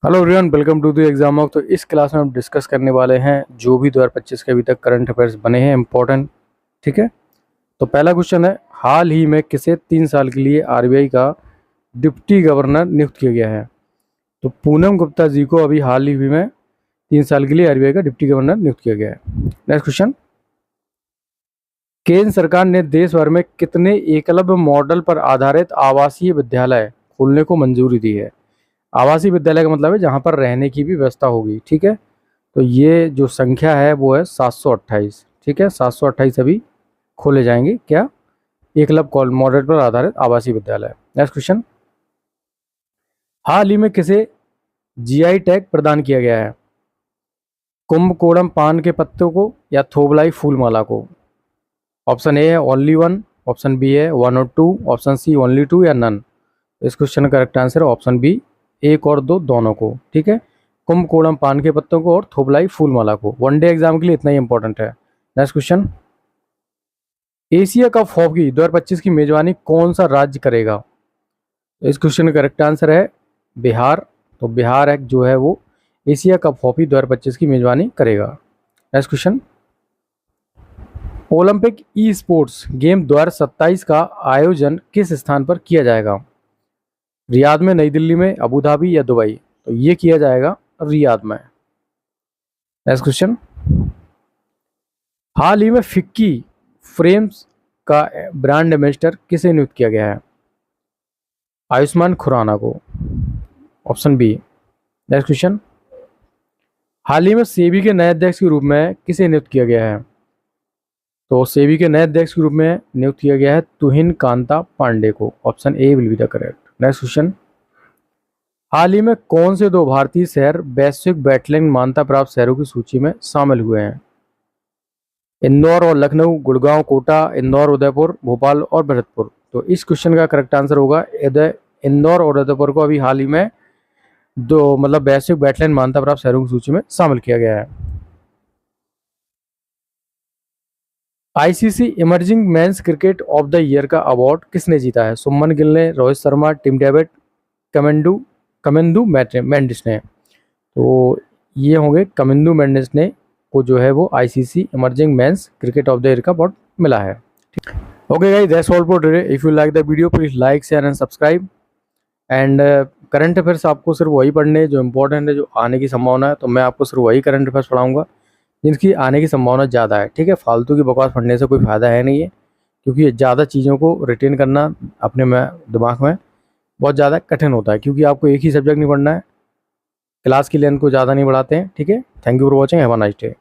Hello everyone, welcome to the exam of. तो इस class में हम डिस्कस करने वाले हैं जो भी 2025 के अभी तक करंट अफेयर्स बने हैं इम्पोर्टेंट। ठीक है, तो पहला क्वेश्चन है, हाल ही में किसे 3 साल के लिए आरबीआई का डिप्टी गवर्नर नियुक्त किया गया है? तो पूनम गुप्ता जी को अभी हाल ही में 3 साल के लिए आरबीआई का डिप्टी गवर्नर नियुक्त किया गया है। नेक्स्ट क्वेश्चन, केंद्र सरकार ने देश भर में कितने एकलव्य मॉडल पर आधारित आवासीय विद्यालय खोलने को मंजूरी दी है? आवासीय विद्यालय का मतलब है जहाँ पर रहने की भी व्यवस्था होगी। ठीक है, तो ये जो संख्या है वो है 728। ठीक है, 728 अभी खोले जाएंगे। क्या? एकलव्य कॉल मॉडल पर आधारित आवासीय विद्यालय। नेक्स्ट क्वेश्चन, हाल ही में किसे जीआई टैग प्रदान किया गया है? कुंभकोणम पान के पत्तों को या थोबलाई फूल माला को? ऑप्शन ए है ओनली वन, ऑप्शन बी है 1 और 2, ऑप्शन सी ओनली 2 या नन। इस क्वेश्चन का करेक्ट आंसर है ऑप्शन बी, 1 और 2 दोनों को। ठीक है, कुंभकोणम पान के पत्तों को और थोबलाई फूल माला को। वनडे एग्जाम के लिए इतना ही इंपॉर्टेंट है। Next question, Asia cup hockey 2025 की मेजबानी कौन सा राज्य करेगा? इस क्वेश्चन का करेक्ट आंसर है बिहार। तो बिहार एक जो है वो एशिया कप हॉकी 2025 की मेजबानी करेगा। Next question, Olympic e sports game 2027 का आयोजन किस स्थान पर किया जाएगा? रियाद में, नई दिल्ली में, अबू धाबी या दुबई? तो ये किया जाएगा रियाद में। नेक्स्ट क्वेश्चन, हाल ही में फिक्की फ्रेम्स का ब्रांड एम्बेसडर किसे नियुक्त किया गया है? आयुष्मान खुराना को, ऑप्शन बी। नेक्स्ट क्वेश्चन, हाल ही में सेबी के नए अध्यक्ष के रूप में किसे नियुक्त किया गया है? तो सेबी के नए अध्यक्ष के रूप में नियुक्त किया गया है तुहिन कांता पांडे को। Option A will be the correct. Next question, हाल ही में कौन से 2 भारतीय शहर वैश्विक वेटलैंड मान्यता प्राप्त शहरों की सूची में शामिल हुए हैं? इंदौर और लखनऊ, गुड़गांव, कोटा, इंदौर, उदयपुर, भोपाल और भरतपुर। तो इस क्वेश्चन का करेक्ट आंसर होगा इंदौर और उदयपुर को अभी हाल ही में वैश्विक वेटलैंड मान्यता प्राप्त शहरों की सूची में शामिल किया गया है। ICC emerging men's cricket of the year का अवार्ड किसने जीता है? सुमन गिल ने, रोहित शर्मा, टिम डेविड, कमेंदू मेंडिस ने। तो ये होंगे कमेंदू मेंडिस ने को जो है वो ICC emerging men's cricket of the year का अवार्ड मिला है। Okay guys, that's all for today. If you like the video please like, share and subscribe. And current affairs आपको सिर्फ वही पढ़ने जो इंपॉर्टेंट है, जो आने की संभावना है। तो मैं आपको सिर्फ वही करंट अफेयर्स पढ़ाऊंगा जिनकी आने की संभावना ज़्यादा है। ठीक है, फालतू की बकवास पढ़ने से कोई फ़ायदा है नहीं है, क्योंकि ज़्यादा चीज़ों को रिटेन करना अपने में दिमाग में बहुत ज़्यादा कठिन होता है, क्योंकि आपको एक ही सब्जेक्ट नहीं पढ़ना है। क्लास की लेंथ को ज़्यादा नहीं बढ़ाते हैं। ठीक है, thank you for watching, have a nice day.